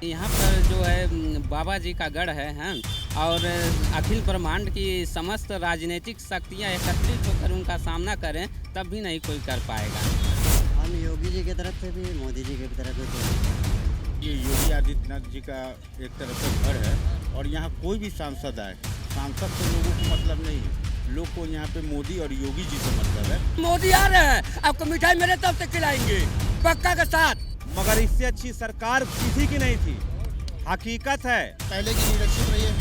यहाँ पर जो है बाबा जी का गढ़ है हैं और अखिल ब्रह्मांड की समस्त राजनीतिक शक्तियाँ एकत्रित होकर उनका सामना करें तब भी नहीं कोई कर पाएगा। हम योगी जी की तरफ से भी मोदी जी की तरफ से भी। ये योगी आदित्यनाथ जी का एक तरफ से घर है और यहाँ कोई भी सांसद आए, सांसद से लोगों को मतलब नहीं है। लोग को यहाँ पे मोदी और योगी जी से मतलब है। मोदी आ रहे हैं, आपको मिठाई मेरे तरफ से खिलाएंगे पक्का के साथ। मगर इससे अच्छी सरकार किसी की नहीं थी। हकीकत है। पहले की लीडरशिप रही है,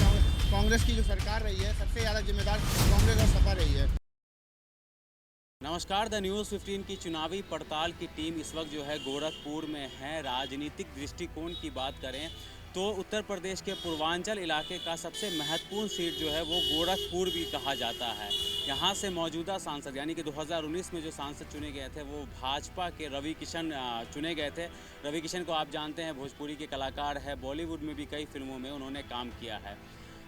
कांग्रेस की जो सरकार रही है सबसे ज़्यादा जिम्मेदार कांग्रेस और सपा रही है। नमस्कार, द न्यूज़ 15 की चुनावी पड़ताल की टीम इस वक्त जो है गोरखपुर में है। राजनीतिक दृष्टिकोण की बात करें तो उत्तर प्रदेश के पूर्वांचल इलाके का सबसे महत्वपूर्ण सीट जो है वो गोरखपुर भी कहा जाता है। यहाँ से मौजूदा सांसद यानी कि 2019 में जो सांसद चुने गए थे वो भाजपा के रवि किशन चुने गए थे। रवि किशन को आप जानते हैं, भोजपुरी के कलाकार है, बॉलीवुड में भी कई फिल्मों में उन्होंने काम किया है।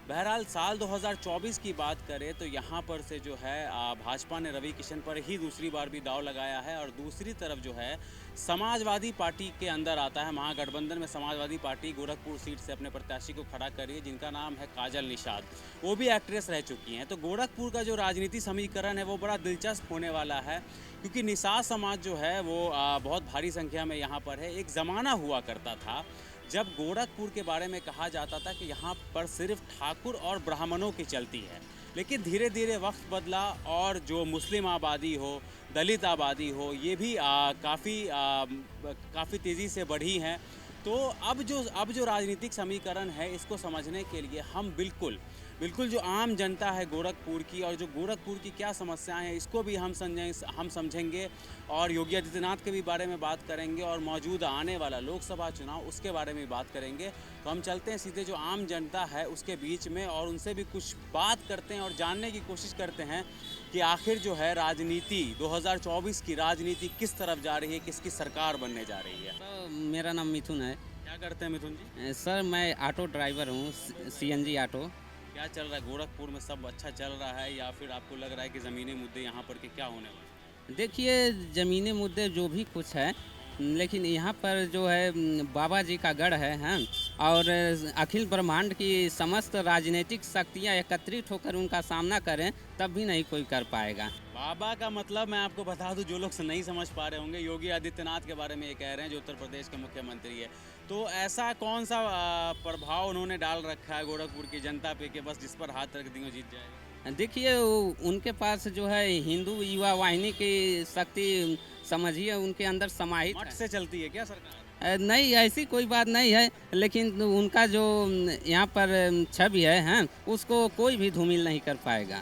बहरहाल साल 2024 की बात करें तो यहाँ पर से जो है भाजपा ने रवि किशन पर ही दूसरी बार भी दांव लगाया है और दूसरी तरफ जो है समाजवादी पार्टी के अंदर आता है। महागठबंधन में समाजवादी पार्टी गोरखपुर सीट से अपने प्रत्याशी को खड़ा कर रही है जिनका नाम है काजल निषाद। वो भी एक्ट्रेस रह चुकी हैं। तो गोरखपुर का जो राजनीति समीकरण है वो बड़ा दिलचस्प होने वाला है क्योंकि निषाद समाज जो है वो बहुत भारी संख्या में यहाँ पर है। एक ज़माना हुआ करता था जब गोरखपुर के बारे में कहा जाता था कि यहाँ पर सिर्फ ठाकुर और ब्राह्मणों की चलती है, लेकिन धीरे धीरे वक्त बदला और जो मुस्लिम आबादी हो, दलित आबादी हो, ये भी काफ़ी तेज़ी से बढ़ी हैं। तो अब जो राजनीतिक समीकरण है इसको समझने के लिए हम बिल्कुल जो आम जनता है गोरखपुर की और जो गोरखपुर की क्या समस्याएं हैं इसको भी हम समझेंगे और योगी आदित्यनाथ के भी बारे में बात करेंगे और मौजूदा आने वाला लोकसभा चुनाव उसके बारे में बात करेंगे। तो हम चलते हैं सीधे जो आम जनता है उसके बीच में और उनसे भी कुछ बात करते हैं और जानने की कोशिश करते हैं कि आखिर जो है राजनीति 2024 की राजनीति किस तरफ जा रही है, किसकी सरकार बनने जा रही है। तो मेरा नाम मिथुन है। क्या करते हैं मिथुन जी? सर मैं ऑटो ड्राइवर हूँ, सीएनजी ऑटो। क्या चल रहा है गोरखपुर में? सब अच्छा चल रहा है या फिर आपको लग रहा है कि ज़मीनी मुद्दे यहाँ पर के क्या होने वाले? देखिए ज़मीनी मुद्दे जो भी कुछ है लेकिन यहाँ पर जो है बाबा जी का गढ़ है हैं और अखिल ब्रह्मांड की समस्त राजनीतिक शक्तियाँ एकत्रित होकर उनका सामना करें तब भी नहीं कोई कर पाएगा। बाबा का मतलब मैं आपको बता दूं, जो लोग नहीं समझ पा रहे होंगे, योगी आदित्यनाथ के बारे में ये कह रहे हैं जो उत्तर प्रदेश के मुख्यमंत्री है। तो ऐसा कौन सा प्रभाव उन्होंने डाल रखा है गोरखपुर की जनता पे कि बस जिस पर हाथ रख देंगे जीत जाएगा? देखिए उनके पास जो है हिंदू युवा वाहिनी की शक्ति समझिए उनके अंदर समाहित मठ है। से चलती है क्या सरकार? नहीं ऐसी कोई बात नहीं है, लेकिन उनका जो यहाँ पर छवि है हैं उसको कोई भी धूमिल नहीं कर पाएगा।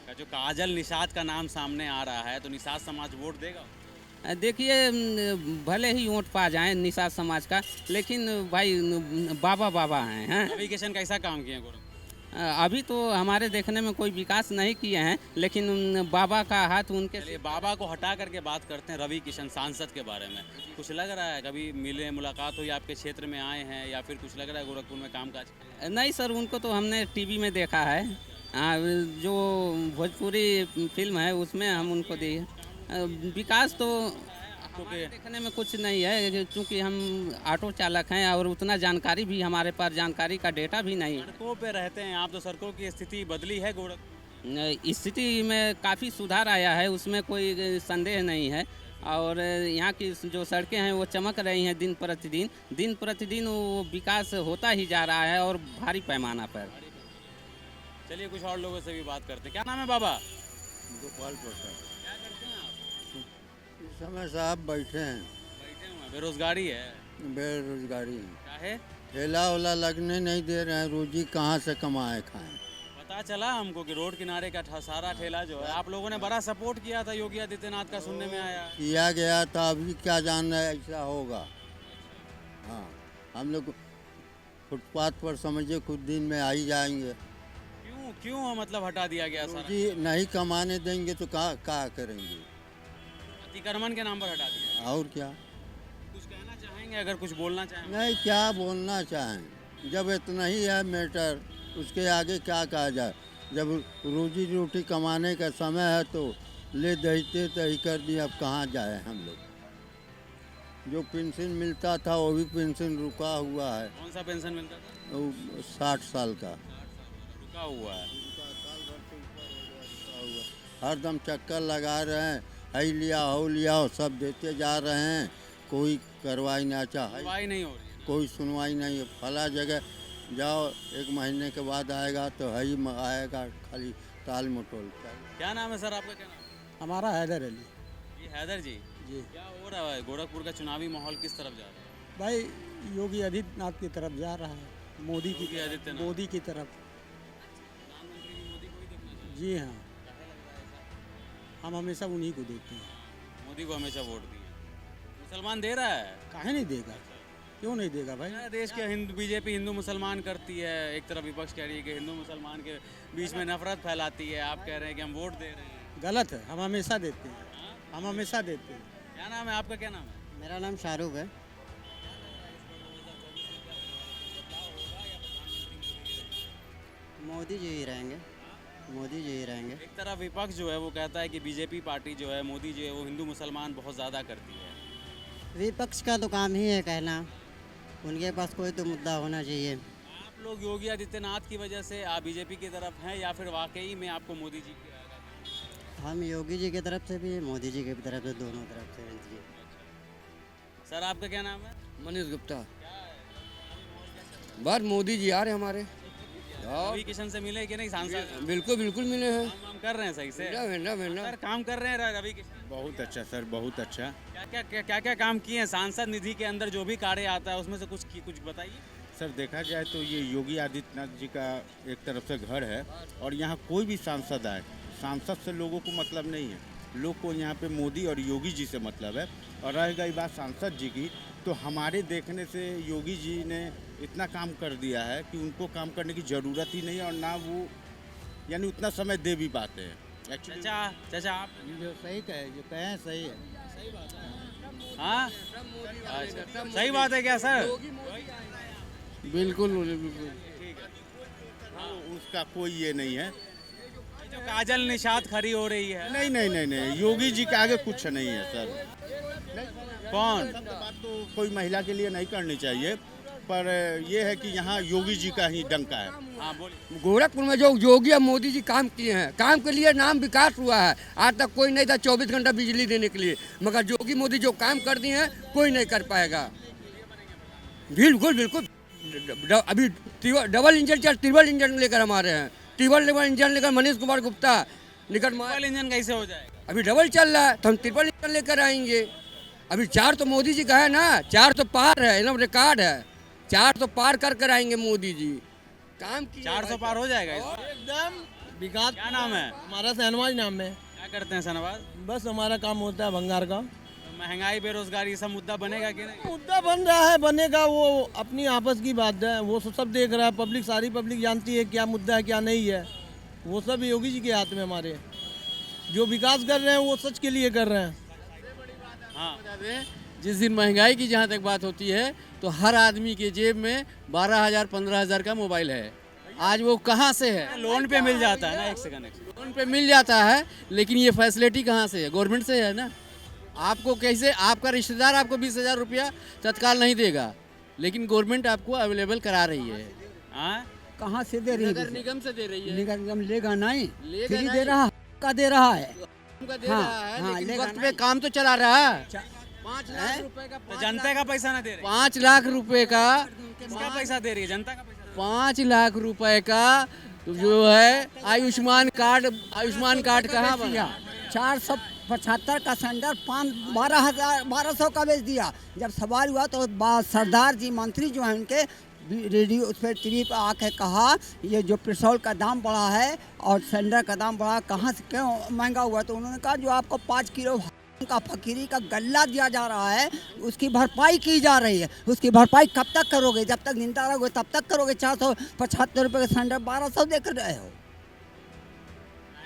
का जो काजल निषाद का नाम सामने आ रहा है तो निषाद समाज वोट देगा? देखिए भले ही वोट पा जाएं निषाद समाज का, लेकिन भाई बाबा बाबा हैं। रवि किशन कैसा काम किए गोरखपुर? अभी तो हमारे देखने में कोई विकास नहीं किए हैं, लेकिन बाबा का हाथ उनके चलिए बाबा को हटा करके बात करते हैं रवि किशन सांसद के बारे में। कुछ लग रहा है कभी मिले, मुलाकात हुई, आपके क्षेत्र में आए हैं या फिर कुछ लग रहा है गोरखपुर में कामकाज? नहीं सर, उनको तो हमने टीवी में देखा है। जो भोजपुरी फिल्म है उसमें हम उनको दिए। विकास तो हमारे देखने में कुछ नहीं है क्योंकि हम ऑटो चालक हैं और उतना जानकारी भी हमारे पास जानकारी का डेटा भी नहीं है। सड़कों पे रहते हैं आप, तो सड़कों की स्थिति बदली है गोरखपुर? स्थिति में काफ़ी सुधार आया है, उसमें कोई संदेह नहीं है। और यहाँ की जो सड़कें हैं वो चमक रही हैं दिन प्रतिदिन वो विकास होता ही जा रहा है और भारी पैमाना पर। चलिए कुछ और लोगों से भी बात करते हैं। क्या नाम है बाबा? गोपाल प्रसाद। क्या करते हैं आप? इस समय साहब बैठे हैं, बैठे हुए हैं। बेरोजगारी है? बेरोजगारी है। क्या है? ठेला वाला लगने नहीं दे रहे हैं, रोजी कहाँ से कमाए खाएं। पता चला हमको कि रोड किनारे का सारा ठेला जो है आप लोगों ने बड़ा सपोर्ट किया था योगी आदित्यनाथ का, सुनने में आया। किया गया था, अभी क्या जान रहे ऐसा होगा। हाँ, हम लोग फुटपाथ पर समझिए कुछ दिन में आ ही जाएंगे। क्यों मतलब हटा दिया गया सारा? रोजी नहीं कमाने देंगे तो क्या करेंगे। अतिक्रमण के नाम पर हटा दिया। और क्या? कुछ कहना चाहेंगे, अगर कुछ बोलना चाहेंगे? नहीं, क्या बोलना चाहें, जब इतना ही है मैटर, उसके आगे क्या कहा जाए। जब रोजी रोटी कमाने का समय है तो ले दहीते तही कर दिए, अब कहाँ जाए हम लोग। जो पेंशन मिलता था वो भी पेंशन रुका हुआ है। कौन सा पेंशन मिलता था? वो 60 साल का रुका हुआ है। हरदम चक्कर लगा रहे हैं, हई लिया हो लिया हो, सब देते जा रहे हैं, कोई कार्रवाई ना चाहे, सुनवाई नहीं हो रही है। कोई सुनवाई नहीं है। फला जगह जाओ 1 महीने के बाद आएगा तो हई आएगा, खाली ताल मटोल। क्या नाम है सर आपका? क्या नाम है? हमारा हैदर अली ये हैदर जी, जी। क्या हो रहा है? गोरखपुर का चुनावी माहौल किस तरफ जा रहा है? भाई योगी आदित्यनाथ की तरफ जा रहा है, मोदी की योगी आदित्यनाथ। मोदी की तरफ। प्रधानमंत्री भी मोदी को ही देखना चाहिए। जी हाँ, हम हमेशा उन्हीं को देते हैं। मोदी को हमेशा वोट दिए। मुसलमान दे रहा है? काहे नहीं देगा, क्यों नहीं देगा भाई? देश के हिंदू बीजेपी हिंदू मुसलमान करती है। एक तरफ विपक्ष कह रही है कि हिंदू मुसलमान के बीच में नफरत फैलाती है। आप कह रहे हैं कि हम वोट दे रहे हैं। गलत है, हम हमेशा देते हैं, हम हमेशा देते हैं। क्या नाम है आपका? क्या नाम है? मेरा नाम शाहरुख है। मोदी जी ही रहेंगे, मोदी जी ही रहेंगे। एक तरफ विपक्ष जो है वो कहता है कि बीजेपी पार्टी जो है, मोदी जो है वो हिंदू मुसलमान बहुत ज़्यादा करती है। विपक्ष का तो काम ही है कहना, उनके पास कोई तो मुद्दा होना चाहिए। आप लोग योगी आदित्यनाथ की वजह से आप बीजेपी की तरफ हैं या फिर वाकई में आपको मोदी जी की? हम योगी जी की तरफ से भी मोदी जी की तरफ से, दोनों तरफ से हैं जी। सर आपका क्या नाम है? मनीष गुप्ता। बस मोदी जी आ रहे हमारे। रवि किशन से मिले कि नहीं? सांसद बिल्कुल बिल्कुल मिले हैं। काम कर रहे हैं सही से? महीना सर काम कर रहे हैं रवि किशन? बहुत अच्छा सर, बहुत अच्छा। क्या काम किए हैं? सांसद निधि के अंदर जो भी कार्य आता है उसमें से कुछ बताइए। सर देखा जाए तो ये योगी आदित्यनाथ जी का एक तरफ से घर है और यहाँ कोई भी सांसद आए, सांसद से लोगों को मतलब नहीं है। लोग को यहाँ पे मोदी और योगी जी से मतलब है। और रह गई बात सांसद जी की, तो हमारे देखने से योगी जी ने इतना काम कर दिया है कि उनको काम करने की ज़रूरत ही नहीं है और ना वो यानी उतना समय दे भी पाते हैं। एक्चुअली चाचा आप जो सही कहे, जो कहें सही है। हाँ अच्छा, सही बात है क्या सर? बिल्कुल उसका कोई ये नहीं है। जो काजल निषाद खड़ी हो रही है। नहीं नहीं नहीं नहीं, योगी जी के आगे कुछ नहीं है सर। कौन? बात तो कोई महिला के लिए नहीं करनी चाहिए, पर ये है कि यहाँ योगी जी का ही डंका है। हाँ बोलिए। गोरखपुर में जो योगी और मोदी जी काम किए हैं, काम के लिए नाम विकास हुआ है। आज तक कोई नहीं था 24 घंटा बिजली देने के लिए, मगर योगी मोदी जो काम कर दिए हैं कोई नहीं कर पाएगा। बिल्कुल बिल्कुल। अभी डबल इंजन ट्रिपल इंजन लेकर हम आ रहे हैं। ट्रिपल इंजन लेकर मनीष कुमार गुप्ता निकट डबल इंजन कैसे हो जाएगा? अभी डबल चल रहा है तो हम ट्रिपल इंजन लेकर आएंगे। अभी 4 तो मोदी जी का है ना, 4 तो पार है, एकदम रिकॉर्ड है। 4 तो पार कर आएंगे मोदी जी। काम की 400 पार हो जाएगा एकदम विकास। क्या नाम है? हमारा शहनवाज नाम है। क्या करते हैं शहनवाज? बस हमारा काम होता है भंगार का। महंगाई बेरोजगारी सब मुद्दा बनेगा कि नहीं? मुद्दा बन रहा है, बनेगा, वो अपनी आपस की बात है। वो सब देख रहा है, पब्लिक, सारी पब्लिक जानती है क्या मुद्दा है क्या नहीं है। वो सब योगी जी के हाथ में हमारे। जो विकास कर रहे हैं वो सच के लिए कर रहे हैं। हाँ जिस दिन महंगाई की जहाँ तक बात होती है तो हर आदमी के जेब में 12,000 15,000 का मोबाइल है। आज वो कहाँ से है? लोन पे मिल जाता है ना। एक सेकंड लोन पे मिल जाता है, लेकिन ये फैसिलिटी कहाँ से है? गवर्नमेंट से है ना। आपको कैसे, आपका रिश्तेदार आपको 20,000 रुपया तत्काल नहीं देगा, लेकिन गवर्नमेंट आपको अवेलेबल करा रही है। हाँ कहाँ से दे रही है? नगर निगम से दे रही है। निगम निगम लेगा नहीं, लेगा फ्री नहीं। दे रहा का दे रहा है। का दे हाँ, रहा है, हाँ, लेकिन लेगा वक्त पे नहीं। काम तो चला रहा है। 5 लाख रुपए का, तो जनता का पैसा ना दे रही? 5 लाख रुपए का, किसका पैसा दे रही है? जनता का पैसा। 5 लाख रुपए का जो है आयुष्मान कार्ड कहाँ बना? 475 का सिलेंडर 12,000 का बेच दिया। जब सवाल हुआ तो सरदार जी मंत्री जो हैं उनके रेडियो उस पर टीवी पर आके कहा ये जो पेट्रोल का दाम बढ़ा है और सिलेंडर का दाम बढ़ा, कहाँ से क्यों महंगा हुआ? तो उन्होंने कहा जो आपको 5 किलो का फकीरी का गल्ला दिया जा रहा है उसकी भरपाई की जा रही है। उसकी भरपाई कब तक करोगे? जब तक जिंदा रहोगे तब तक करोगे। 475 रुपये का सिलेंडर 1200 देकर रहे हो।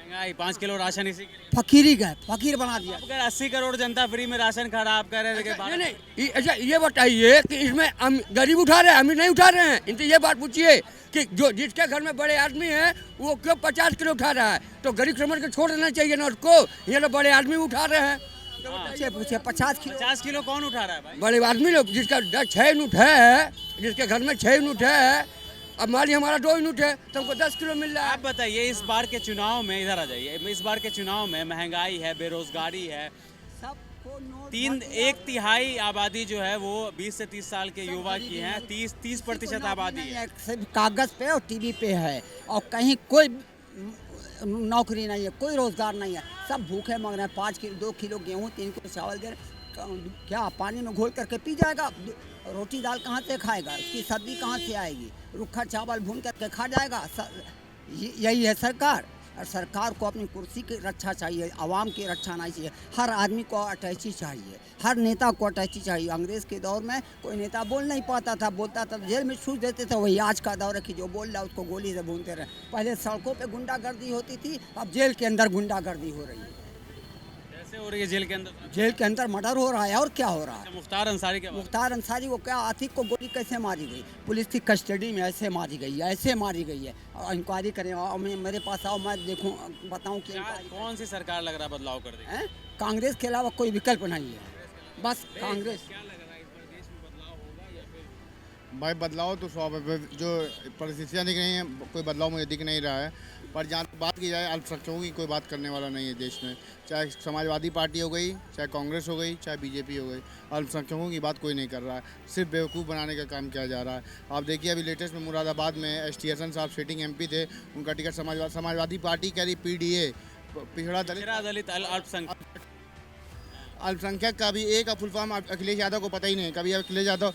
महंगाई 5 किलो राशन इसी के लिए। फकीरी गए, फकीर बना दिया। आप कह रहे 80 करोड़ जनता फ्री में राशन खा रहा, आप कह रहे थे कि नहीं नहीं, अच्छा ये बताइए कि इसमें गरीब उठा रहे हैं, अमीर नहीं उठा रहे हैं? इनसे ये बात पूछिए कि जो जिसके घर में बड़े आदमी हैं वो क्यों 50 किलो उठा रहा है? तो गरीब समझ के छोड़ देना चाहिए ना उसको। ये लोग बड़े आदमी उठा रहे हैं, पूछे पूछे 50 किलो 50 किलो कौन उठा रहा है भाई? बड़े आदमी लोग जिसका 6 यूनिट है, जिसके घर में 6 यूनिट है, अब मान लीजिए हमारा 2 यूनिट है तो हमको 10 किलो मिल रहा है। आप बताइए इस बार के चुनाव में, इधर आ जाइए, इस बार के चुनाव में महंगाई है, बेरोजगारी है, सबको नोट 1/3 आबादी जो है वो 20 से 30 साल के युवा की है, 30% आबादी है। सिर्फ कागज पे और टीवी पे है और कहीं कोई नौकरी नहीं है, कोई रोजगार नहीं है, सब भूखे मर रहे हैं। 5 किलो 2 किलो गेहूँ 3 किलो चावल दे रहे, क्या पानी में घोल करके पी जाएगा? रोटी दाल कहाँ से खाएगा? उसकी सब्जी कहाँ से आएगी? रूखा चावल भून करके खा जाएगा? यही है सरकार। और सरकार को अपनी कुर्सी की रक्षा चाहिए, आवाम की रक्षा नहीं चाहिए। हर आदमी को अटैची चाहिए, हर नेता को अटैची चाहिए। अंग्रेज़ के दौर में कोई नेता बोल नहीं पाता था, बोलता था जेल में छूट देते थे। वही आज का दौर है कि जो बोल रहा है उसको गोली से भूनते रहे। पहले सड़कों पे गुंडागर्दी होती थी, अब जेल के अंदर गुंडागर्दी हो रही है। कैसे हो रही है जेल के अंदर? जेल के अंदर मर्डर हो रहा है और क्या हो रहा है? मुख्तार अंसारी के मुख्तार अंसारी को क्या, आतिक को गोली कैसे मारी गई? पुलिस की कस्टडी में ऐसे मारी गई है, ऐसे मारी गई है। और इंक्वायरी करें और मेरे पास आओ, मैं देखूं बताऊं कि कौन सी सरकार लग रहा है बदलाव कर देगी? कांग्रेस के अलावा कोई विकल्प नहीं है, बस कांग्रेस। भाई बदलाव तो स्वाभाविक, जो परिस्थितियाँ दिख रही हैं कोई बदलाव मुझे दिख नहीं रहा है। पर जहाँ बात की जाए अल्पसंख्यकों की, कोई बात करने वाला नहीं है देश में। चाहे समाजवादी पार्टी हो गई, चाहे कांग्रेस हो गई, चाहे बीजेपी हो गई, अल्पसंख्यकों की बात कोई नहीं कर रहा है। सिर्फ बेवकूफ़ बनाने का काम किया जा रहा है। आप देखिए अभी लेटेस्ट में मुरादाबाद में एस.टी. हसन साहब सिटिंग MP थे, उनका टिकट समाजवादी पार्टी कह रही PDA, पिछड़ा दलित अल्पसंख्यक का भी एक फुल फॉर्म अखिलेश यादव को पता ही नहीं है। कभी अखिलेश यादव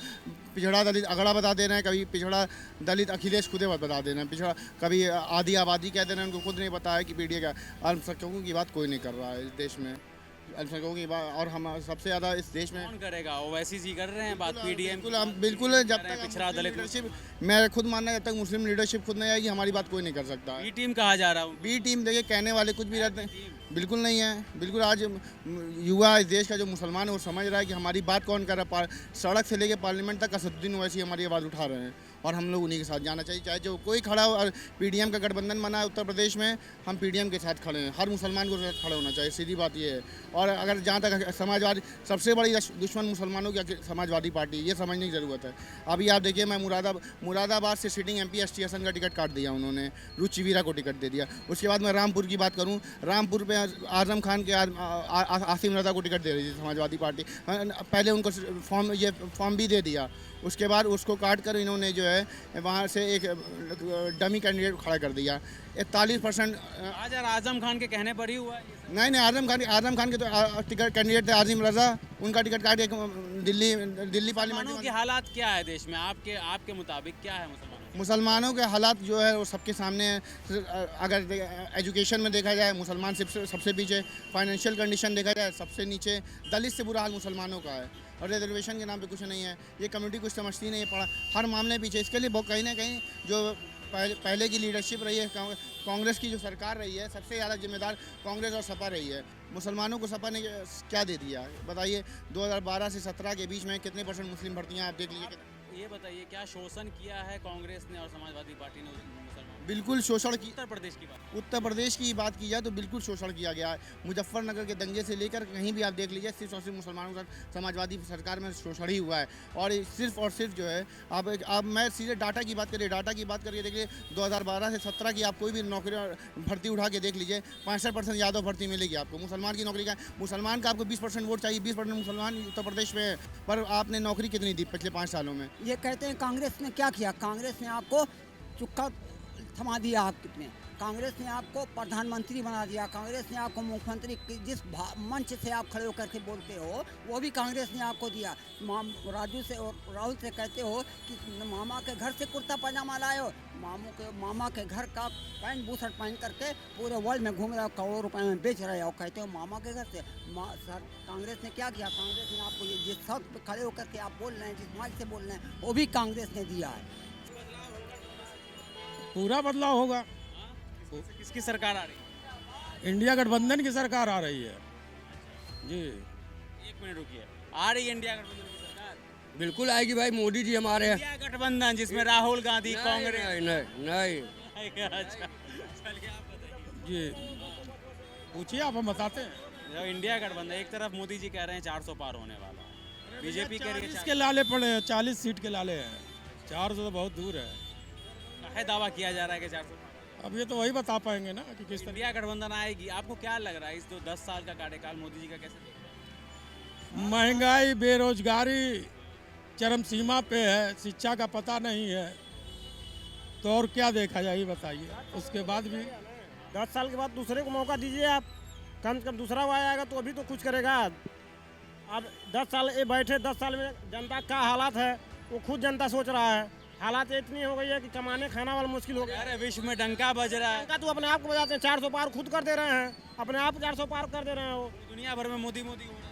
पिछड़ा दलित अगड़ा बता दे रहे हैं, कभी पिछड़ा दलित अखिलेश खुदे बता दे रहे हैं, पिछड़ा कभी आधी आबादी कह दे रहे हैं, उनको खुद नहीं पता है कि PDA का। अल्पसंख्यकों की बात कोई नहीं कर रहा है इस देश में, अल्पसंख्यकों की बात। और हम सबसे ज़्यादा इस देश में कौन करेगा? ओवैसी जी कर रहे हैं बात, PDM बिल्कुल जब तक पिछड़ा दलित लीडरशिप, मैं खुद मानना जब तक मुस्लिम लीडरशिप खुद नहीं आएगी हमारी बात कोई नहीं कर सकता। बी टीम कहा जा रहा है। बी टीम देखिए कहने वाले कुछ भी रहते हैं, बिल्कुल नहीं है। बिल्कुल आज युवा इस देश का जो मुसलमान है वो समझ रहा है कि हमारी बात कौन कर रहा है। सड़क से लेकर पार्लियामेंट तक असदुद्दीन ओवैसी हमारी आवाज़ उठा रहे हैं और हम लोग उन्हीं के साथ जाना चाहिए। चाहे जो कोई खड़ा हो, और PDM का गठबंधन बना है उत्तर प्रदेश में, हम PDM के साथ खड़े हैं। हर मुसलमान को साथ खड़े होना चाहिए, सीधी बात ये है। और अगर जहाँ तक समाजवादी, सबसे बड़ी दुश्मन मुसलमानों की समाजवादी पार्टी, ये समझने की ज़रूरत है। अभी आप देखिए, मैं मुरादाबाद से सिटिंग MP एस.टी. हसन का टिकट काट दिया उन्होंने, रुचि वीरा को टिकट दे दिया। उसके बाद मैं रामपुर की बात करूँ, रामपुर पे आजम खान के आसिम रजा को टिकट दे रही थी समाजवादी पार्टी। पहले उनको फॉर्म भी दे दिया, उसके बाद उसको काट कर इन्होंने जो है वहाँ से एक डमी कैंडिडेट खड़ा कर दिया। 41% आज आजम खान के कहने पर ही हुआ है। नहीं, आजम खान के तो टिकट कैंडिडेट थे आजिम रजा, उनका टिकट काट के दिल्ली पार्लियामेंट के हालात क्या है देश में आपके मुताबिक क्या है? मुसलमानों के हालात जो है वो सबके सामने है। अगर एजुकेशन में देखा जाए मुसलमान सबसे पीछे, फाइनेंशियल कंडीशन देखा जाए सबसे नीचे, दलित से बुरा हाल मुसलमानों का है। और रिजर्वेशन के नाम पे कुछ नहीं है, ये कम्युनिटी कुछ समझती नहीं है, पड़ा हर मामले पीछे। इसके लिए बहुत कहीं ना कहीं जो पहले की लीडरशिप रही है, कांग्रेस की जो सरकार रही है, सबसे ज़्यादा जिम्मेदार कांग्रेस और सपा रही है। मुसलमानों को सपा ने क्या दे दिया बताइए? 2012 से 17 के बीच में कितने % मुस्लिम भर्तियाँ आप देख लीजिए। ये बताइए क्या शोषण किया है कांग्रेस ने और समाजवादी पार्टी ने मुसलमान? बिल्कुल शोषण की। उत्तर प्रदेश की बात की जाए तो बिल्कुल शोषण किया गया है। मुजफ्फरनगर के दंगे से लेकर कहीं भी आप देख लीजिए, सिर्फ और सिर्फ मुसलमानों का समाजवादी सरकार में शोषण ही हुआ है। और सिर्फ जो है आप मैं सीधे डाटा की बात करिए देखिए 2012 से 17 की आप कोई भी नौकरी भर्ती उठा के देख लीजिए, 65% यादव भर्ती मिलेगी आपको। मुसलमान की नौकरी का, मुसलमान का आपको 20% वोट चाहिए, 20% मुसलमान उत्तर प्रदेश में है, पर आपने नौकरी कितनी दी पिछले 5 सालों में? ये कहते हैं कांग्रेस ने क्या किया? कांग्रेस ने आपको चुक्का थमा दिया आपने, कांग्रेस ने आपको प्रधानमंत्री बना दिया, कांग्रेस ने आपको मुख्यमंत्री, जिस मंच से आप खड़े होकर के बोलते हो वो भी कांग्रेस ने आपको दिया। राहुल से कहते हो कि मामा के घर से कुर्ता पैजामा लाए हो, मामा के घर का पैंट बूशर्ट पहन करके पूरे वर्ल्ड में घूम रहे हो, करोड़ों रुपए में बेच रहे हो, कहते हो मामा के घर से। सर कांग्रेस ने क्या किया? कांग्रेस ने आपको जिस सड़क पे खड़े होकर के आप बोल रहे हैं, जिस माइक से बोल रहे हैं, वो भी कांग्रेस ने दिया है। पूरा बदलाव होगा। किसकी सरकार आ रही है? इंडिया गठबंधन की सरकार आ रही है जी। 1 मिनट रुकिए, आ रही है इंडिया गठबंधन की सरकार? बिल्कुल आएगी भाई, मोदी जी हमारे हैं। इंडिया गठबंधन जिसमें राहुल गांधी, कांग्रेस। नहीं। अच्छा चलिए आप बताइए जी, पूछिए आप, हम बताते हैं। जो इंडिया गठबंधन, एक तरफ मोदी जी कह रहे हैं 400 पार होने वाला है, बीजेपी कह रही है 40 के लाले पड़े हैं, 40 सीट के लाले हैं, 400 तो बहुत दूर है। है दावा किया जा रहा है कि 400 पार। अब ये तो वही बता पाएंगे ना कि किस तरह। इंडिया गठबंधन आएगी। आपको क्या लग रहा है इस 10 साल का कार्यकाल मोदी जी का कैसे देख रहे हैं? महंगाई, बेरोजगारी चरम सीमा पे है, शिक्षा का पता नहीं है, तो और क्या देखा जाए ये बताइए। उसके बाद भी 10 साल के बाद दूसरे को मौका दीजिए आप, कम से कम दूसरा वो आएगा तो अभी तो कुछ करेगा। अब 10 साल ये बैठे, 10 साल में जनता का हालात है वो खुद जनता सोच रहा है। हालात इतनी हो गई है कि कमाने खाना वाला मुश्किल हो गया। अरे विश्व में डंका बज रहा है। डंका तो अपने आप को बजाते हैं, 400 पार खुद कर दे रहे हैं, अपने आप 400 पार कर दे रहे हैं। वो दुनिया भर में मोदी मोदी हो रहा है।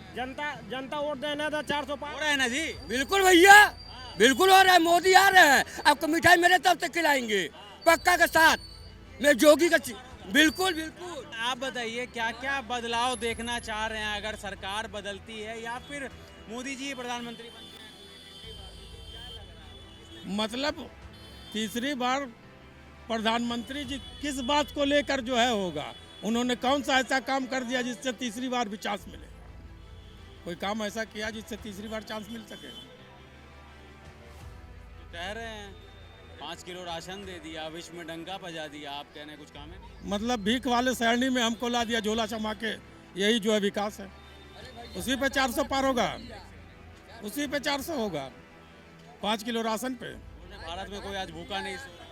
जनता वोट देना था 400 पार हो रहा है ना जी। बिल्कुल भैया, बिल्कुल हो रहा है। मोदी आ रहे हैं, आपको मिठाई मेरे तरफ से खिलाएंगे पक्का के साथ। मैं जोगी का बिल्कुल बिल्कुल। आप बताइए क्या क्या बदलाव देखना चाह रहे हैं अगर सरकार बदलती है या फिर मोदी जी प्रधानमंत्री बनते हैं? मतलब तीसरी बार प्रधानमंत्री जी किस बात को लेकर जो है होगा, उन्होंने कौन सा ऐसा काम कर दिया जिससे तीसरी बार भी चांस मिले? कोई काम ऐसा किया जिससे तीसरी बार चांस मिल सके? कह रहे हैं 5 किलो राशन दे दिया, विश्व में डंका बजा दिया, आप कह रहे हैं कुछ काम है नहीं? मतलब भीख वाले सरणी में हमको ला दिया झोला चमा के, यही जो है विकास है। उसी पे 400 पार होगा, उसी पे 400 होगा, 5 किलो राशन पे। भारत में कोई आज भूखा नहीं सो रहा।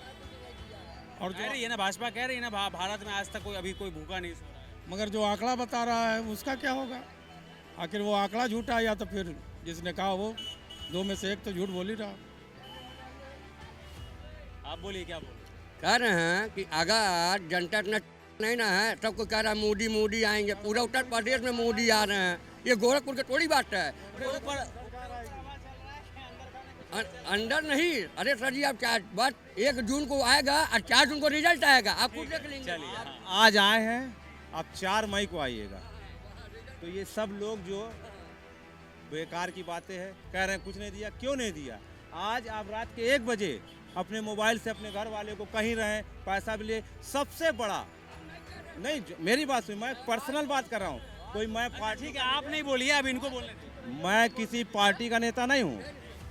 और कह रही है ना, भाजपा कह रही है ना भारत में आज तक कोई अभी कोई भूखा नहीं सो रहा है। मगर जो आंकड़ा बता रहा है उसका क्या होगा? आखिर वो आंकड़ा झूठा या तो फिर जिसने कहा वो दो में से एक तो झूठ बोल ही रहा। आप बोलिए, क्या बोलिए? कह रहे हैं कि अगर जनता इतना नहीं ना है, सबको कह रहा है मोदी मोदी आएंगे, पूरा उत्तर प्रदेश में मोदी आ रहे हैं। ये गोरखपुर की थोड़ी बात है। अंदर नहीं, अरे सर जी आप क्या बस 1 जून को आएगा और 4 जून को रिजल्ट आएगा, आप खुद देख लेंगे। चलिए, आज आए हैं, आप 4 मई को आइएगा। तो ये सब लोग जो बेकार की बातें हैं, कह रहे हैं कुछ नहीं दिया, क्यों नहीं दिया? आज आप रात के 1 बजे अपने मोबाइल से अपने घर वाले को कहीं रहें, पैसा भी ले, सबसे बड़ा नहीं मेरी बात सुनिए, मैं पर्सनल बात कर रहा हूँ। कोई मैं पार्टी ठीक है, आप नहीं बोलिए, अब इनको बोलने दीजिए। मैं किसी पार्टी का नेता नहीं हूँ।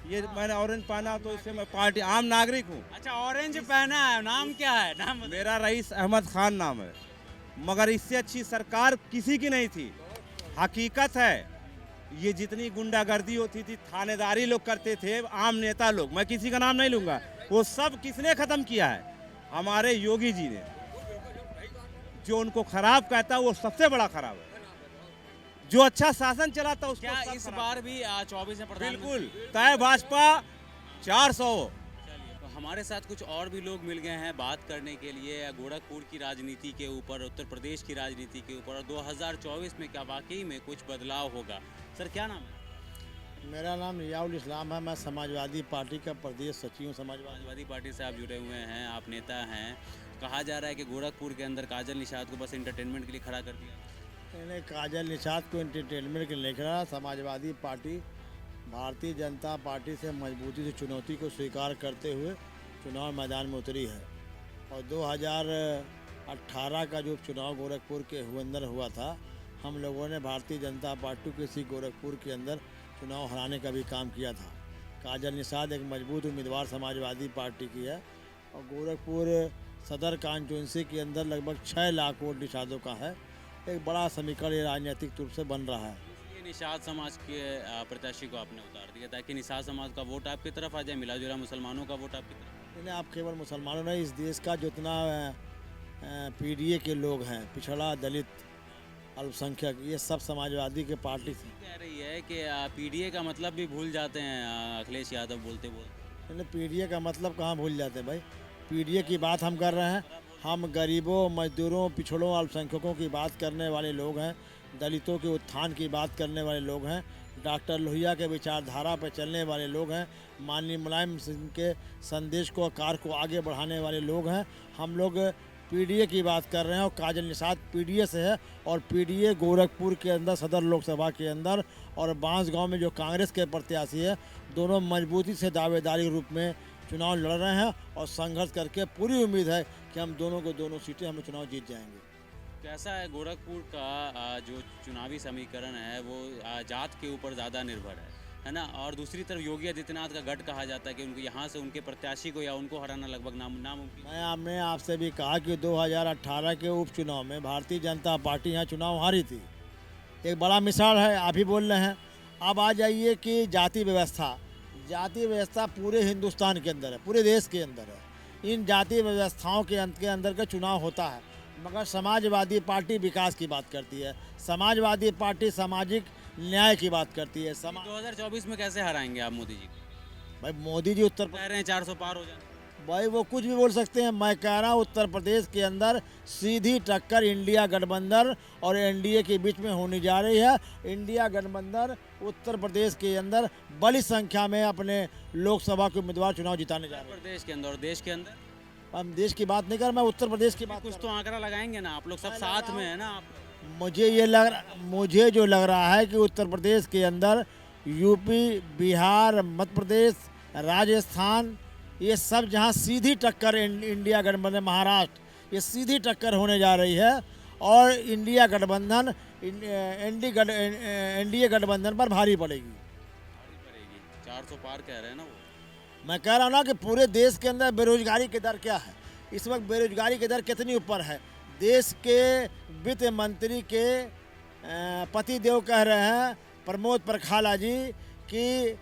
ये मैंने ऑरेंज पहना तो इससे मैं पार्टी आम नागरिक हूँ। अच्छा, ऑरेंज पहना है, नाम क्या है? नाम बताइए। मेरा रईस अहमद खान नाम है, मगर इससे अच्छी सरकार किसी की नहीं थी। हकीकत है, ये जितनी गुंडागर्दी होती थी, थानेदारी लोग करते थे, आम नेता लोग, मैं किसी का नाम नहीं लूँगा, वो सब किसने ख़त्म किया है? हमारे योगी जी ने। जो उनको खराब कहता है वो सबसे बड़ा खराब है। जो अच्छा शासन चलाता उसको क्या सब इस खराब। बार भी 24 में प्रधानमंत्री? बिल्कुल तय भाजपा 400। चलिए, तो हमारे साथ कुछ और भी लोग मिल गए हैं बात करने के लिए गोरखपुर की राजनीति के ऊपर, उत्तर प्रदेश की राजनीति के ऊपर, और 2024 में क्या वाकई में कुछ बदलाव होगा। सर क्या नाम है? मेरा नाम रियाउल इस्लाम है, मैं समाजवादी पार्टी का प्रदेश सचिव हूँ। समाजवादी पार्टी से आप जुड़े हुए हैं, आप नेता हैं। कहा जा रहा है कि गोरखपुर के अंदर काजल निषाद को बस इंटरटेनमेंट के लिए खड़ा कर दिया। मैंने काजल निषाद को एंटरटेनमेंट के लिए लिख रहा। समाजवादी पार्टी भारतीय जनता पार्टी से मजबूती से चुनौती को स्वीकार करते हुए चुनाव मैदान में उतरी है। और 2018 का जो चुनाव गोरखपुर के अंदर हुआ था, हम लोगों ने भारतीय जनता पार्टी के इसी गोरखपुर के अंदर चुनाव हराने का भी काम किया था। काजल निषाद एक मजबूत उम्मीदवार समाजवादी पार्टी की है और गोरखपुर सदर कॉन्स्टिट्यूंसी के अंदर लगभग 6 लाख वोट निषादों का है। एक बड़ा समीकरण ये राजनीतिक रूप से बन रहा है। ये निषाद समाज के प्रत्याशी को आपने उतार दिया ताकि निषाद समाज का वोट आपकी तरफ आ जाए, मिला जुला मुसलमानों का वोट आपकी तरफ। इन्हें आप केवल मुसलमानों नहीं, इस देश का जितना पीडीए के लोग हैं, पिछड़ा, दलित, अल्पसंख्यक, ये सब समाजवादी के पार्टी से कह रही है कि पीडीए का मतलब भी भूल जाते हैं अखिलेश यादव बोलते बोलते। इन्हें पीडीए का मतलब कहाँ भूल जाते हैं भाई? पीडीए की बात हम कर रहे हैं। हम गरीबों, मजदूरों, पिछड़ों, अल्पसंख्यकों की बात करने वाले लोग हैं, दलितों के उत्थान की बात करने वाले लोग हैं, डॉक्टर लोहिया के विचारधारा पर चलने वाले लोग हैं, माननीय मुलायम सिंह के संदेश को, कार को आगे बढ़ाने वाले लोग हैं। हम लोग पीडीए की बात कर रहे हैं और काजल निषाद पीडीए से है और पीडीए गोरखपुर के अंदर सदर लोकसभा के अंदर और बांसगांव में जो कांग्रेस के प्रत्याशी है, दोनों मजबूती से दावेदारी रूप में चुनाव लड़ रहे हैं और संघर्ष करके पूरी उम्मीद है कि हम दोनों को दोनों सीटें हमें चुनाव जीत जाएंगे। कैसा है गोरखपुर का जो चुनावी समीकरण है वो जात के ऊपर ज़्यादा निर्भर है ना। और दूसरी तरफ योगी आदित्यनाथ का गढ़ कहा जाता है कि उनको यहाँ से उनके प्रत्याशी को या उनको हराना लगभग नामुमकिन। हमने आपसे भी कहा कि 2018 के उपचुनाव में भारतीय जनता पार्टी यहाँ चुनाव हारी थी, एक बड़ा मिसाल है, आप ही बोल रहे हैं। अब आ जाइए कि जाति व्यवस्था पूरे हिंदुस्तान के अंदर है, पूरे देश के अंदर है। इन जाति व्यवस्थाओं के अंदर का चुनाव होता है, मगर समाजवादी पार्टी विकास की बात करती है, समाजवादी पार्टी सामाजिक न्याय की बात करती है। 2024 में कैसे हराएंगे आप मोदी जी? भाई मोदी जी उत्तर कह रहे हैं 400 पार हो जाए। भाई वो कुछ भी बोल सकते हैं, मैं कह रहा हूँ उत्तर प्रदेश के अंदर सीधी टक्कर इंडिया गठबंधन और एनडीए के बीच में होने जा रही है। इंडिया गठबंधन उत्तर प्रदेश के अंदर बड़ी संख्या में अपने लोकसभा के उम्मीदवार चुनाव जिताने जा रहे हैं। प्रदेश के अंदर और देश के अंदर हम देश की बात नहीं कर, मैं उत्तर प्रदेश की बात। कुछ तो आंकड़ा लगाएंगे ना आप लोग, सब साथ में है ना आप। मुझे जो लग रहा है कि उत्तर प्रदेश के अंदर यूपी, बिहार, मध्य प्रदेश, राजस्थान, ये सब जहां सीधी टक्कर इंडिया गठबंधन, महाराष्ट्र, ये सीधी टक्कर होने जा रही है और इंडिया गठबंधन एनडीए गठबंधन पर भारी पड़ेगी। 400 पार कह रहे हैं ना वो। मैं कह रहा हूँ ना कि पूरे देश के अंदर बेरोजगारी की दर क्या है इस वक्त, बेरोजगारी की दर कितनी ऊपर है। देश के वित्त मंत्री के पति देव कह रहे हैं प्रमोद प्रखाला जी कि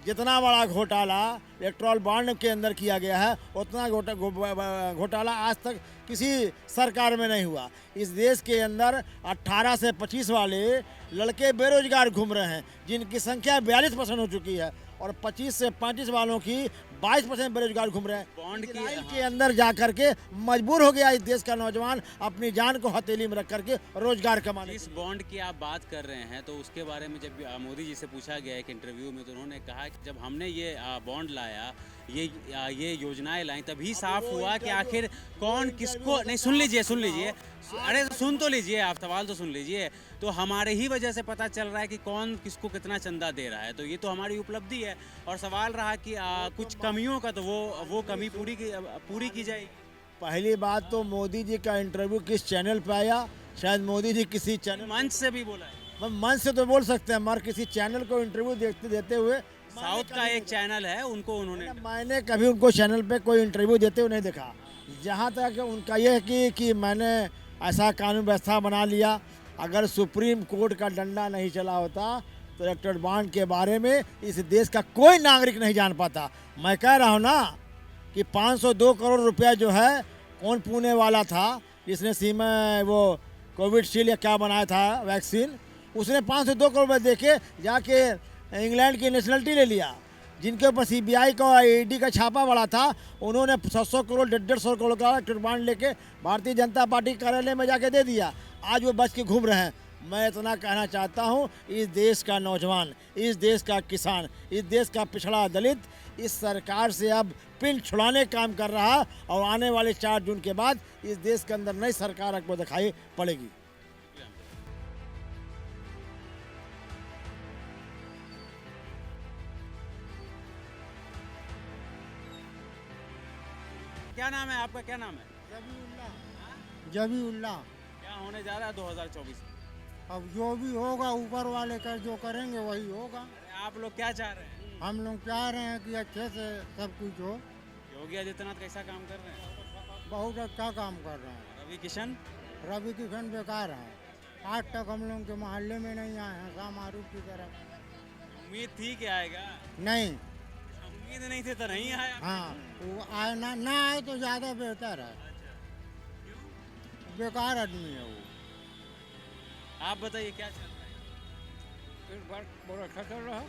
जितना बड़ा घोटाला इलेक्ट्रल बॉन्ड के अंदर किया गया है उतना घोटाला आज तक किसी सरकार में नहीं हुआ। इस देश के अंदर 18 से 25 वाले लड़के बेरोजगार घूम रहे हैं, जिनकी संख्या 42% हो चुकी है, और 25 से 35 वालों की 22% बेरोजगार घूम रहे हैं। बॉन्ड के अंदर जा करके मजबूर हो गया इस देश का नौजवान अपनी जान को हथेली में रख करके रोजगार कमाने। इस बॉन्ड की आप बात कर रहे हैं तो उसके बारे में जब मोदी जी से पूछा गया एक इंटरव्यू में, तो उन्होंने कहा कि जब हमने ये बॉन्ड लाया, ये योजनाएं लाई, तभी साफ हुआ कि आखिर कौन किसको। नहीं, सुन लीजिए, अरे सुन तो लीजिए, आप सवाल तो सुन लीजिए। तो हमारे ही वजह से पता चल रहा है कि कौन किसको कितना चंदा दे रहा है, तो ये तो हमारी उपलब्धि है। और सवाल रहा कि कुछ कमियों का, तो वो कमी पूरी की जाएगी। पहली बात तो मोदी जी का इंटरव्यू किस चैनल पे आया, शायद मोदी जी किसी चैनल, मंच से भी बोला है। मंच से तो बोल सकते हैं, मगर किसी चैनल को इंटरव्यू देते हुए, साउथ का एक चैनल है उनको, मैंने कभी उनको चैनल पे कोई इंटरव्यू देते हुए नहीं देखा। जहाँ तक उनका यह है कि मैंने ऐसा कानून व्यवस्था बना लिया, अगर सुप्रीम कोर्ट का डंडा नहीं चला होता तो इलेक्ट्रल बॉन्ड के बारे में इस देश का कोई नागरिक नहीं जान पाता। मैं कह रहा हूँ ना कि 502 करोड़ रुपया जो है कौन पुणे वाला था जिसने वो कोविडशील्ड या क्या बनाया था वैक्सीन, उसने 502 करोड़ रुपये देके जाके इंग्लैंड की नेशनलिटी ले लिया। जिनके ऊपर सीबीआई का ईडी का छापा पड़ा था, उन्होंने 100 करोड़ 150 करोड़ का इलेक्ट्रल बॉन्ड लेके भारतीय जनता पार्टी कार्यालय में जाके दे दिया। आज वो बच के घूम रहे हैं। मैं इतना कहना चाहता हूँ, इस देश का नौजवान, इस देश का किसान, इस देश का पिछड़ा दलित इस सरकार से अब पिन छुड़ाने काम कर रहा, और आने वाले 4 जून के बाद इस देश के अंदर नई सरकार आपको दिखाई पड़ेगी। क्या नाम है आपका, क्या नाम है? जबीउल्लाह। क्या होने जा रहा है 2024 में? अब जो भी होगा ऊपर वाले का जो करेंगे वही होगा। आप लोग क्या चाह रहे हैं? हम लोग चाह रहे हैं कि अच्छे से सब कुछ हो। योगी आदित्यनाथ कैसा काम कर रहे हैं? बहुत अच्छा काम कर रहे हैं। रवि किशन बेकार है, आज तक हम लोग के मोहल्ले में नहीं आए हैं शाह मारूफ की तरह। उम्मीद थी कि आएगा? नहीं, उम्मीद नहीं थी तो नहीं आया। हाँ, वो आए ना आए तो ज़्यादा बेहतर है। बेकार आदमी है वो। आप बताइए क्या चल रहा है? इस बार बहुत अच्छा चल रहा है।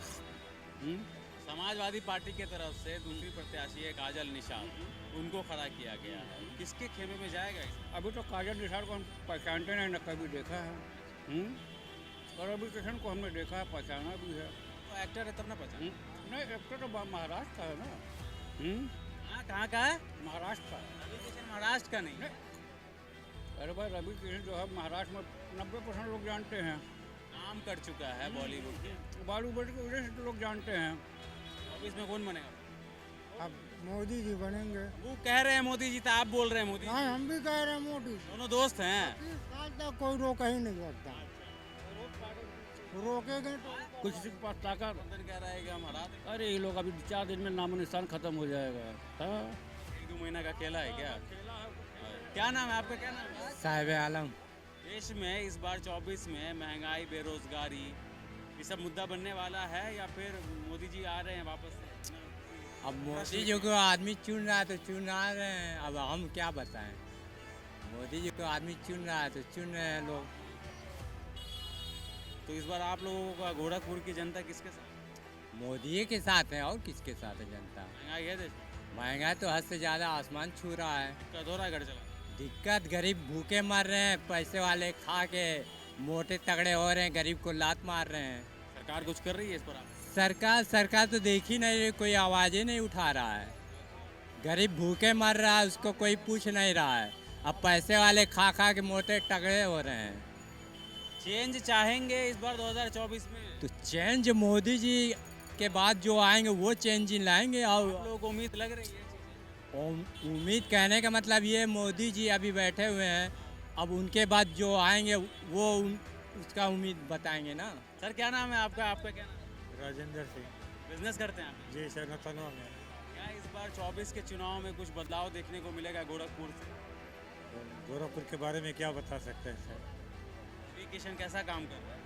समाजवादी पार्टी के तरफ से दूसरी प्रत्याशी है काजल निषाद, उनको खड़ा किया गया है, किसके खेमे में जाएगा? अभी तो काजल निषाद को हम पहचानते नहीं, न कभी देखा है। और रवि किशन को हमने देखा है, पहचाना भी है। तो एक्टर है तब ना पहचान? नहीं, एक्टर तो महाराष्ट्र का है ना। कहाँ का है? महाराष्ट्र का। रवि किशन महाराष्ट्र का नहीं? अरे भाई, रवि किशन जो है महाराष्ट्र में 90% लोग जानते हैं, काम कर चुका है बॉलीवुड के। बॉलीवुड की वजह से तो लोग जानते हैं। अब इसमें कौन बनेगा? अब मोदी जी बनेंगे। वो कह रहे हैं मोदी जी, तो आप बोल रहे हैं मोदी जी। हाँ, हम भी कह रहे हैं मोदी जी। दोनों दोस्त हैं। 30 साल तक कोई रोक ही नहीं सकता। रोकेंगे तो कुछ के पास ताकत। गठबंधन कह रहा है कि हम हरा देंगे। अरे ये लोग अभी 4 दिन में नामो निशान खत्म हो जाएगा। हाँ, 1-2 महीना का खेला है क्या? क्या नाम है आपका, क्या नाम है? साहिब आलम। देश में इस बार 24 में महंगाई, बेरोजगारी, ये सब मुद्दा बनने वाला है या फिर मोदी जी आ रहे हैं वापस से? अब मोदी जी को आदमी चुन रहा है तो चुन आ रहे हैं, अब हम क्या बताएं। मोदी जी को आदमी चुन रहा है तो चुन रहे हैं लोग। तो इस बार आप लोगों का गोरखपुर की जनता किसके साथ? मोदी के साथ है और किसके साथ है जनता। महंगाई है देश में? महंगाई तो हद से ज़्यादा आसमान छू रहा है। दिक्कत हो रहा है घर चला? दिक्कत, गरीब भूखे मर रहे हैं, पैसे वाले खा के मोटे तगड़े हो रहे हैं, गरीब को लात मार रहे हैं। सरकार कुछ कर रही है इस पर आप? सरकार तो देख ही नहीं रही, कोई आवाज़ ही नहीं उठा रहा है। गरीब भूखे मर रहा है, उसको कोई पूछ नहीं रहा है। अब पैसे वाले खा खा के मोटे तगड़े हो रहे हैं। चेंज चाहेंगे इस बार 2024 में? तो चेंज मोदी जी के बाद जो आएंगे वो चेंज ही लाएंगे। और आप लोगों को उम्मीद लग रही है? उम्मीद कहने का मतलब ये, मोदी जी अभी बैठे हुए हैं, अब उनके बाद जो आएंगे वो उसका उम्मीद बताएंगे ना। सर क्या नाम है आपका, आपका क्या नाम है? राजेंद्र सिंह। बिजनेस करते हैं आप? जी सर, नथनवा में। क्या इस बार 24 के चुनाव में कुछ बदलाव देखने को मिलेगा गोरखपुर से? गोरखपुर के बारे में क्या बता सकते हैं सर? रवि किशन कैसा काम कर रहा है?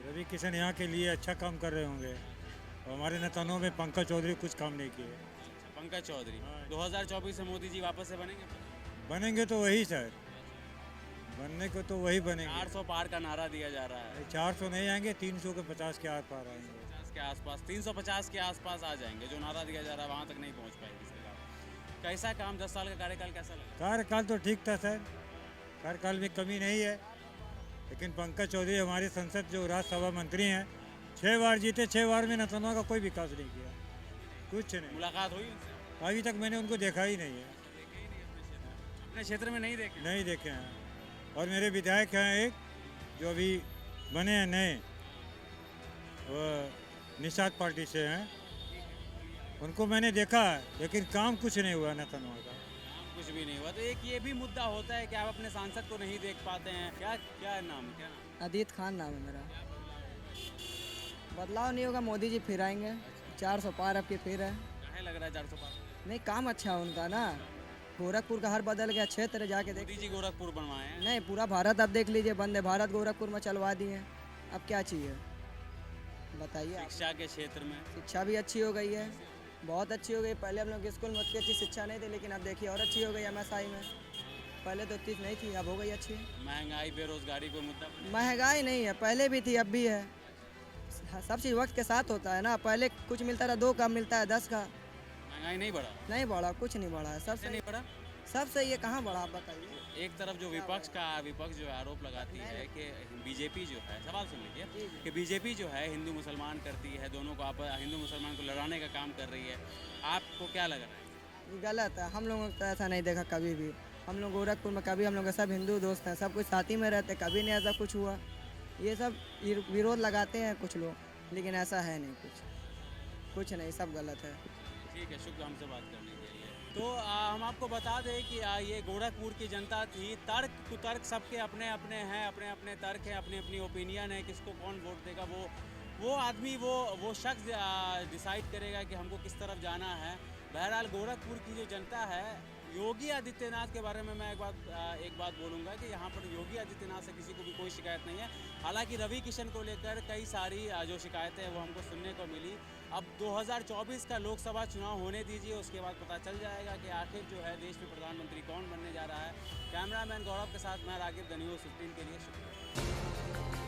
रवि किशन यहाँ के लिए अच्छा काम कर रहे होंगे। और हमारे नथनवा में पंकज चौधरी कुछ काम नहीं किए। पंकज चौधरी 2024 से मोदी जी वापस से बनेंगे? बनेंगे तो वही सर, बनने को तो वही बनेंगे। 400 पार का नारा दिया जा रहा है। 400 नहीं आएंगे, 300 के 50 के आर पार आएंगे। 50 के आसपास, 350 के आसपास आ जाएंगे। जो नारा दिया जा रहा है वहाँ तक नहीं पहुँच पाएगी सरकार। कैसा काम, 10 साल का कार्यकाल कैसा लगा? कार्यकाल तो ठीक था सर, कार्यकाल में कमी नहीं है। लेकिन पंकज चौधरी हमारे संसद जो राज्यसभा मंत्री हैं, 6 बार जीते, 6 बार में नथनवा का कोई विकास नहीं किया, कुछ नहीं। मुलाकात हुई उनसे? अभी तक मैंने उनको देखा ही नहीं है। अपने क्षेत्र में नहीं देखे? नहीं देखे हैं। और मेरे विधायक हैं एक जो अभी बने हैं नए, वो निषाद पार्टी से हैं, उनको मैंने देखा है, लेकिन काम कुछ नहीं हुआ नथनवा का। कुछ भी नहीं हुआ। तो एक ये भी मुद्दा होता है कि आप अपने सांसद को नहीं देख पाते हैं। क्या क्या नाम, क्या नाम? अदीत खान नाम है मेरा। बदलाव नहीं होगा, मोदी जी फिर आएंगे। 400 पार अब के फिर है। काहे लग रहा है 400 पार? नहीं, काम अच्छा है उनका ना। गोरखपुर का हर बदल गया, क्षेत्र जाके देख। मोदी जी गोरखपुर बनवाए हैं? नहीं, पूरा भारत आप देख लीजिए, वंदे भारत गोरखपुर में चलवा दिए। अब क्या चाहिए बताइए। शिक्षा के क्षेत्र में शिक्षा भी अच्छी हो गई है, बहुत अच्छी हो गई। पहले हम लोग स्कूल में उतनी अच्छी शिक्षा नहीं थी, लेकिन अब देखिए और अच्छी हो गई MSI में। पहले तो इतनी नहीं थी, अब हो गई अच्छी। महंगाई, बेरोजगारी कोई मुद्दा? महंगाई नहीं है, पहले भी थी अब भी है। सब चीज़ वक्त के साथ होता है ना। पहले कुछ मिलता था 2 का, मिलता है 10 का। महंगाई नहीं बढ़ा? नहीं बढ़ा, कुछ नहीं बढ़ा है। सब नहीं बढ़ा? सब सही है, कहाँ बढ़ा आप बताइए। एक तरफ जो विपक्ष जो है आरोप लगाती है कि बीजेपी जो है, सवाल सुन लीजिए, कि बीजेपी जो है हिंदू मुसलमान करती है, दोनों को हिंदू मुसलमान को लड़ाने का काम कर रही है। आपको क्या लग रहा है? गलत है। हम लोगों को ऐसा नहीं देखा कभी भी। हम लोग गोरखपुर में कभी, हम लोग सब हिंदू दोस्त हैं, सब कुछ साथ ही में रहते, कभी नहीं ऐसा कुछ हुआ। ये सब विरोध लगाते हैं कुछ लोग, लेकिन ऐसा है नहीं, कुछ नहीं, सब गलत है। ठीक है, शुक्र हमसे बात करने के लिए। तो हम आपको बता दें कि ये गोरखपुर की जनता थी। तर्क कुतर्क सबके अपने अपने हैं, अपने अपने तर्क हैं, अपनी अपनी ओपिनियन है। किसको कौन वोट देगा वो आदमी, वो शख्स डिसाइड करेगा कि हमको किस तरफ जाना है। बहरहाल गोरखपुर की जो जनता है, योगी आदित्यनाथ के बारे में मैं एक बात बोलूँगा कि यहाँ पर योगी आदित्यनाथ से किसी को भी कोई शिकायत नहीं है। हालांकि रवि किशन को लेकर कई सारी जो शिकायतें हैं वो हमको सुनने को मिली। अब 2024 का लोकसभा चुनाव होने दीजिए, उसके बाद पता चल जाएगा कि आखिर जो है देश में प्रधानमंत्री कौन बनने जा रहा है। कैमरामैन गौरव के साथ मैं रागिब, द न्यूज़ 15 के लिए शुक्रिया।